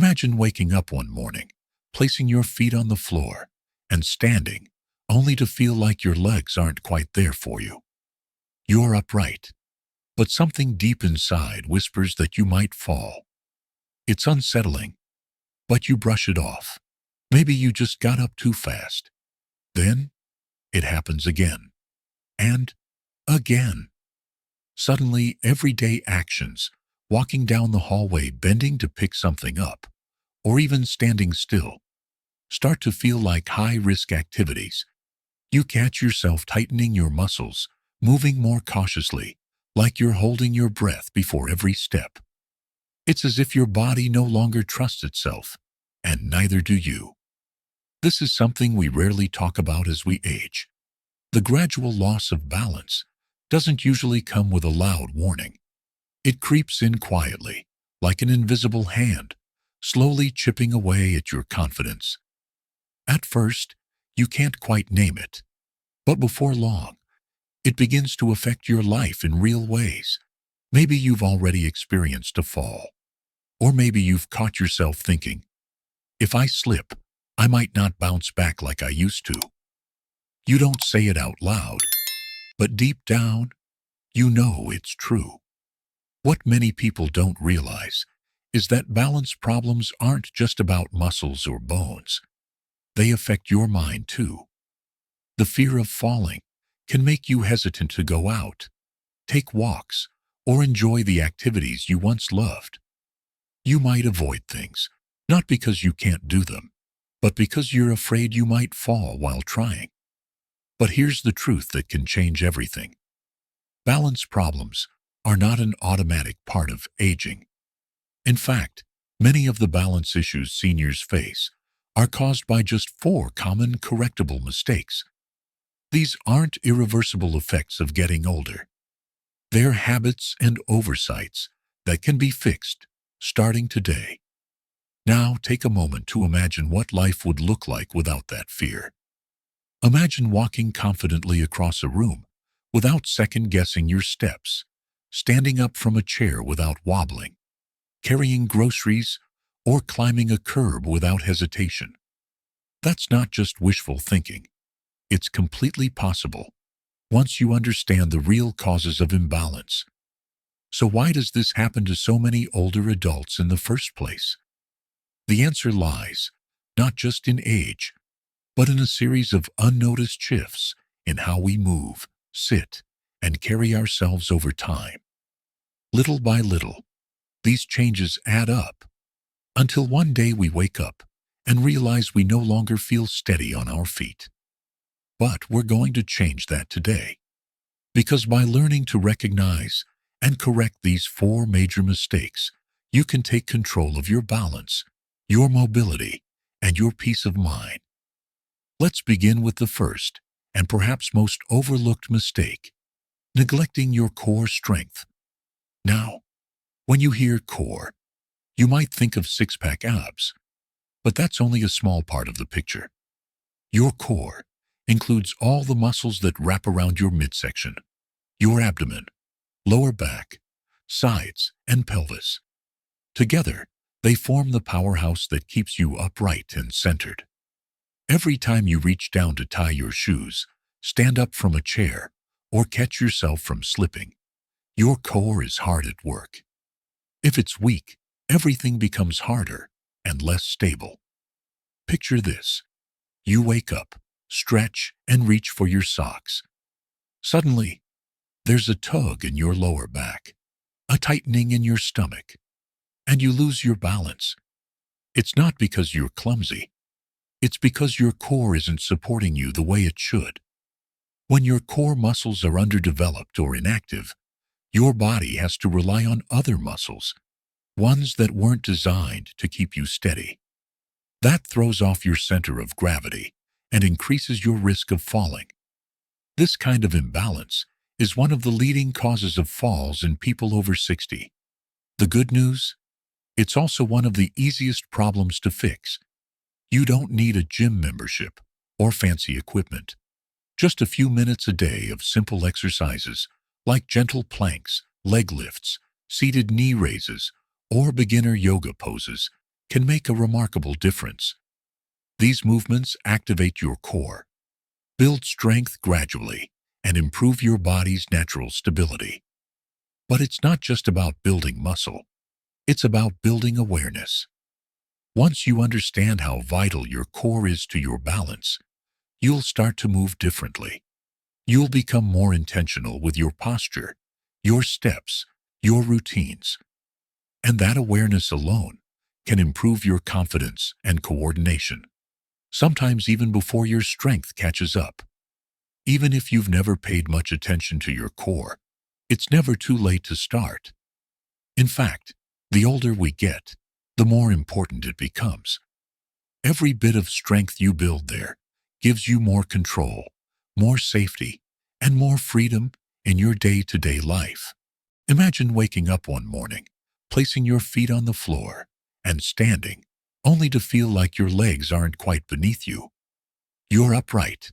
Imagine waking up one morning, placing your feet on the floor, and standing, only to feel like your legs aren't quite there for you. You're upright, but something deep inside whispers that you might fall. It's unsettling, but you brush it off. Maybe you just got up too fast. Then, it happens again. And again. Suddenly, everyday actions, walking down the hallway, bending to pick something up, or even standing still, start to feel like high-risk activities. You catch yourself tightening your muscles, moving more cautiously, like you're holding your breath before every step. It's as if your body no longer trusts itself, and neither do you. This is something we rarely talk about as we age. The gradual loss of balance doesn't usually come with a loud warning. It creeps in quietly, like an invisible hand, slowly chipping away at your confidence. At first, you can't quite name it, but before long, it begins to affect your life in real ways. Maybe you've already experienced a fall, or maybe you've caught yourself thinking, if I slip, I might not bounce back like I used to. You don't say it out loud, but deep down, you know it's true. What many people don't realize is that balance problems aren't just about muscles or bones. They affect your mind too. The fear of falling can make you hesitant to go out, take walks, or enjoy the activities you once loved. You might avoid things, not because you can't do them, but because you're afraid you might fall while trying. But here's the truth that can change everything. Balance problems are not an automatic part of aging. In fact, many of the balance issues seniors face are caused by just 4 common correctable mistakes. These aren't irreversible effects of getting older. They're habits and oversights that can be fixed starting today. Now take a moment to imagine what life would look like without that fear. Imagine walking confidently across a room without second-guessing your steps, standing up from a chair without wobbling, carrying groceries, or climbing a curb without hesitation. That's not just wishful thinking. It's completely possible once you understand the real causes of imbalance. So why does this happen to so many older adults in the first place? The answer lies not just in age, but in a series of unnoticed shifts in how we move, sit, and carry ourselves over time. Little by little, these changes add up, until one day we wake up and realize we no longer feel steady on our feet. But we're going to change that today, because by learning to recognize and correct these 4 major mistakes, you can take control of your balance, your mobility, and your peace of mind. Let's begin with the first, and perhaps most overlooked mistake, neglecting your core strength. Now, when you hear core, you might think of six-pack abs, but that's only a small part of the picture. Your core includes all the muscles that wrap around your midsection, your abdomen, lower back, sides, and pelvis. Together, they form the powerhouse that keeps you upright and centered. Every time you reach down to tie your shoes, stand up from a chair, or catch yourself from slipping, your core is hard at work. If it's weak, everything becomes harder and less stable. Picture this. You wake up, stretch, and reach for your socks. Suddenly, there's a tug in your lower back, a tightening in your stomach, and you lose your balance. It's not because you're clumsy. It's because your core isn't supporting you the way it should. When your core muscles are underdeveloped or inactive, your body has to rely on other muscles, ones that weren't designed to keep you steady. That throws off your center of gravity and increases your risk of falling. This kind of imbalance is one of the leading causes of falls in people over 60. The good news? It's also one of the easiest problems to fix. You don't need a gym membership or fancy equipment. Just a few minutes a day of simple exercises like gentle planks, leg lifts, seated knee raises, or beginner yoga poses can make a remarkable difference. These movements activate your core, build strength gradually, and improve your body's natural stability. But it's not just about building muscle. It's about building awareness. Once you understand how vital your core is to your balance, you'll start to move differently. You'll become more intentional with your posture, your steps, your routines. And that awareness alone can improve your confidence and coordination, sometimes even before your strength catches up. Even if you've never paid much attention to your core, it's never too late to start. In fact, the older we get, the more important it becomes. Every bit of strength you build there gives you more control, more safety, and more freedom in your day-to-day life. Imagine waking up one morning, placing your feet on the floor, and standing, only to feel like your legs aren't quite beneath you. You're upright,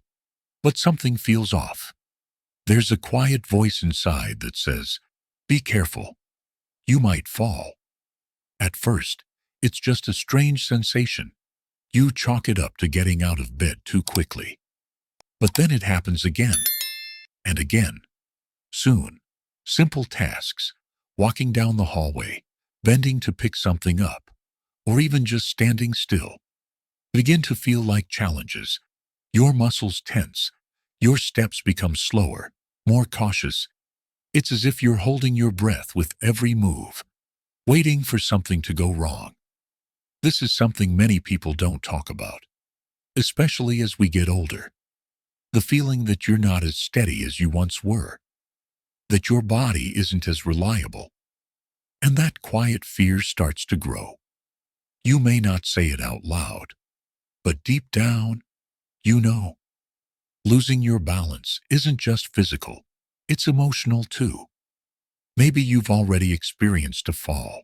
but something feels off. There's a quiet voice inside that says, "Be careful. You might fall." At first, it's just a strange sensation. You chalk it up to getting out of bed too quickly. But then it happens again and again. Soon, simple tasks, walking down the hallway, bending to pick something up, or even just standing still, begin to feel like challenges. Your muscles tense, your steps become slower, more cautious. It's as if you're holding your breath with every move, waiting for something to go wrong. This is something many people don't talk about, especially as we get older. The feeling that you're not as steady as you once were, that your body isn't as reliable, and that quiet fear starts to grow. You may not say it out loud, but deep down, you know. Losing your balance isn't just physical, it's emotional too. Maybe you've already experienced a fall,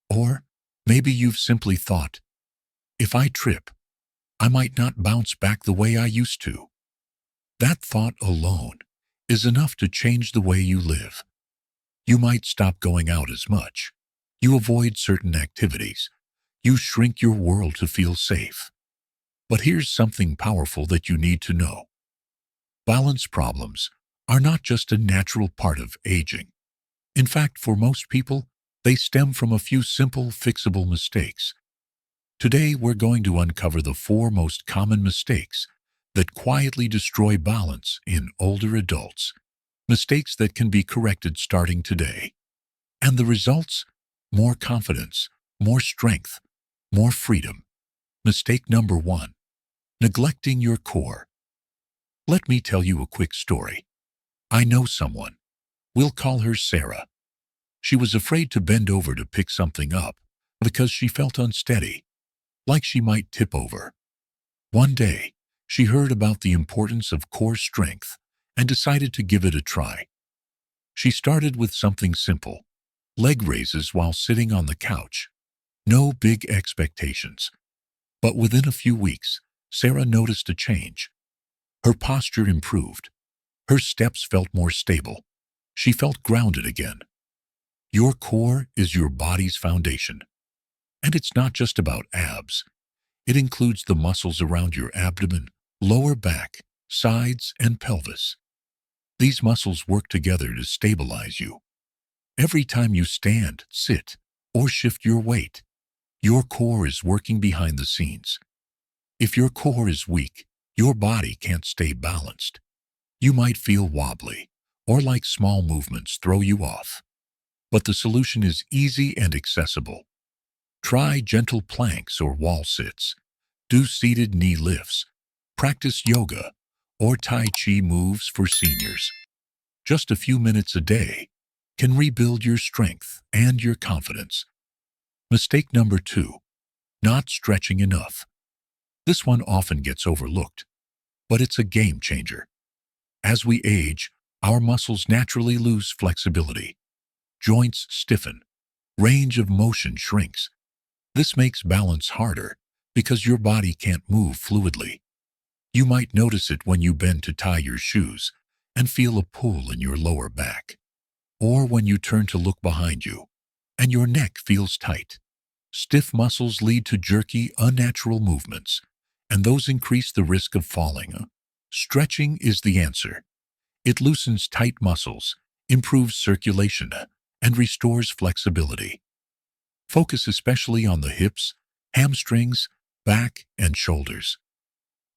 or maybe you've simply thought, "If I trip, I might not bounce back the way I used to." That thought alone is enough to change the way you live. You might stop going out as much. You avoid certain activities. You shrink your world to feel safe. But here's something powerful that you need to know. Balance problems are not just a natural part of aging. In fact, for most people, they stem from a few simple, fixable mistakes. Today, we're going to uncover the 4 most common mistakes that quietly destroy balance in older adults. Mistakes that can be corrected starting today. And the results? More confidence, more strength, more freedom. Mistake number 1. Neglecting your core. Let me tell you a quick story. I know someone. We'll call her Sarah. She was afraid to bend over to pick something up because she felt unsteady, like she might tip over. One day, she heard about the importance of core strength and decided to give it a try. She started with something simple, leg raises while sitting on the couch. No big expectations. But within a few weeks, Sarah noticed a change. Her posture improved. Her steps felt more stable. She felt grounded again. Your core is your body's foundation. And it's not just about abs. It includes the muscles around your abdomen, lower back, sides, and pelvis. These muscles work together to stabilize you. Every time you stand, sit, or shift your weight, your core is working behind the scenes. If your core is weak, your body can't stay balanced. You might feel wobbly, or like small movements throw you off. But the solution is easy and accessible. Try gentle planks or wall sits. Do seated knee lifts. Practice yoga or Tai Chi moves for seniors. Just a few minutes a day can rebuild your strength and your confidence. Mistake number 2. Not stretching enough. This one often gets overlooked, but it's a game changer. As we age, our muscles naturally lose flexibility. Joints stiffen. Range of motion shrinks. This makes balance harder because your body can't move fluidly. You might notice it when you bend to tie your shoes and feel a pull in your lower back, or when you turn to look behind you and your neck feels tight. Stiff muscles lead to jerky, unnatural movements, and those increase the risk of falling. Stretching is the answer. It loosens tight muscles, improves circulation, and restores flexibility. Focus especially on the hips, hamstrings, back, and shoulders.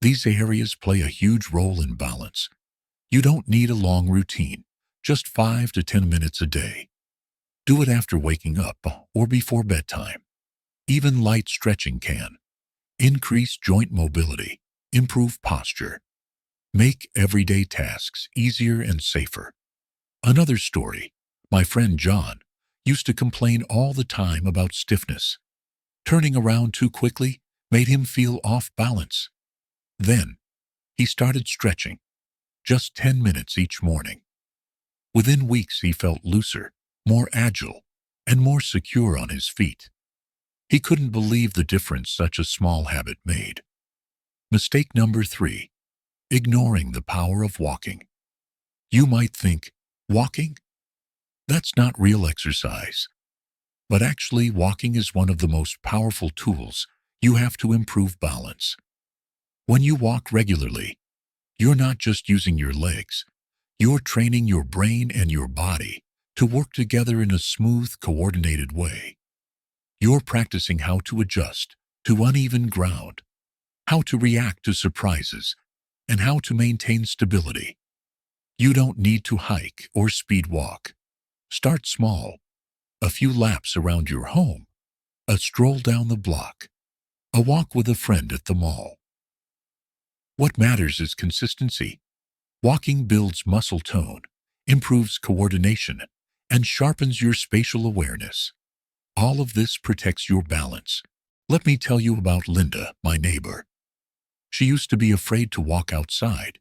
These areas play a huge role in balance. You don't need a long routine, just 5 to 10 minutes a day. Do it after waking up or before bedtime. Even light stretching can increase joint mobility, improve posture, make everyday tasks easier and safer. Another story, my friend John used to complain all the time about stiffness. Turning around too quickly made him feel off balance. Then, he started stretching, just 10 minutes each morning. Within weeks, he felt looser, more agile, and more secure on his feet. He couldn't believe the difference such a small habit made. Mistake number 3, ignoring the power of walking. You might think, walking? That's not real exercise. But actually, walking is one of the most powerful tools you have to improve balance. When you walk regularly, you're not just using your legs, you're training your brain and your body to work together in a smooth, coordinated way. You're practicing how to adjust to uneven ground, how to react to surprises, and how to maintain stability. You don't need to hike or speed walk. Start small. A few laps around your home, a stroll down the block, a walk with a friend at the mall. What matters is consistency. Walking builds muscle tone, improves coordination, and sharpens your spatial awareness. All of this protects your balance. Let me tell you about Linda, my neighbor. She used to be afraid to walk outside.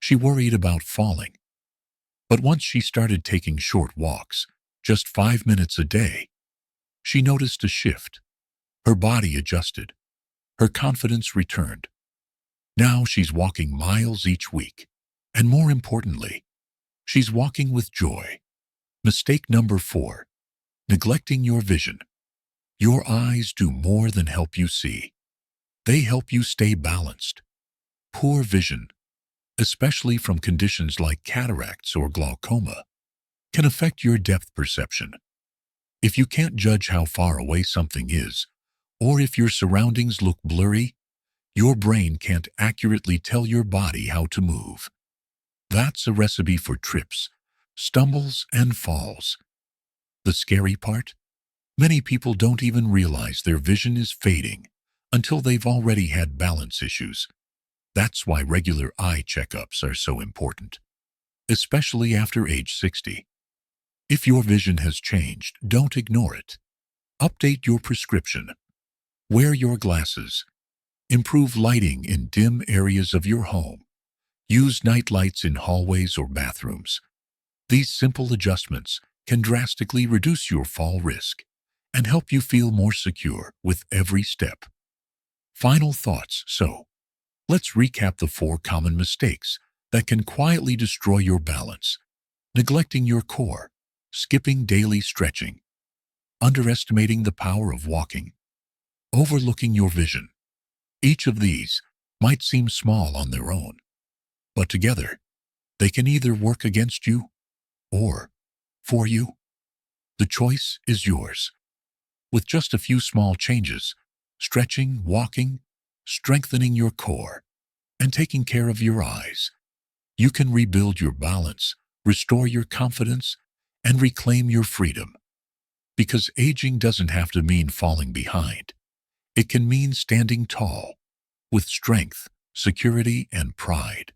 She worried about falling. But once she started taking short walks, just 5 minutes a day, she noticed a shift. Her body adjusted. Her confidence returned. Now she's walking miles each week. And more importantly, she's walking with joy. Mistake number 4, neglecting your vision. Your eyes do more than help you see. They help you stay balanced. Poor vision, especially from conditions like cataracts or glaucoma, can affect your depth perception. If you can't judge how far away something is, or if your surroundings look blurry, your brain can't accurately tell your body how to move. That's a recipe for trips, stumbles, and falls. The scary part? Many people don't even realize their vision is fading until they've already had balance issues. That's why regular eye checkups are so important, especially after age 60. If your vision has changed, don't ignore it. Update your prescription. Wear your glasses. Improve lighting in dim areas of your home. Use night lights in hallways or bathrooms. These simple adjustments can drastically reduce your fall risk and help you feel more secure with every step. Final thoughts. So, let's recap the 4 common mistakes that can quietly destroy your balance. Neglecting your core, skipping daily stretching, underestimating the power of walking, overlooking your vision. Each of these might seem small on their own, but together, they can either work against you or for you. The choice is yours. With just a few small changes, stretching, walking, strengthening your core, and taking care of your eyes, you can rebuild your balance, restore your confidence, and reclaim your freedom. Because aging doesn't have to mean falling behind. It can mean standing tall, with strength, security, and pride.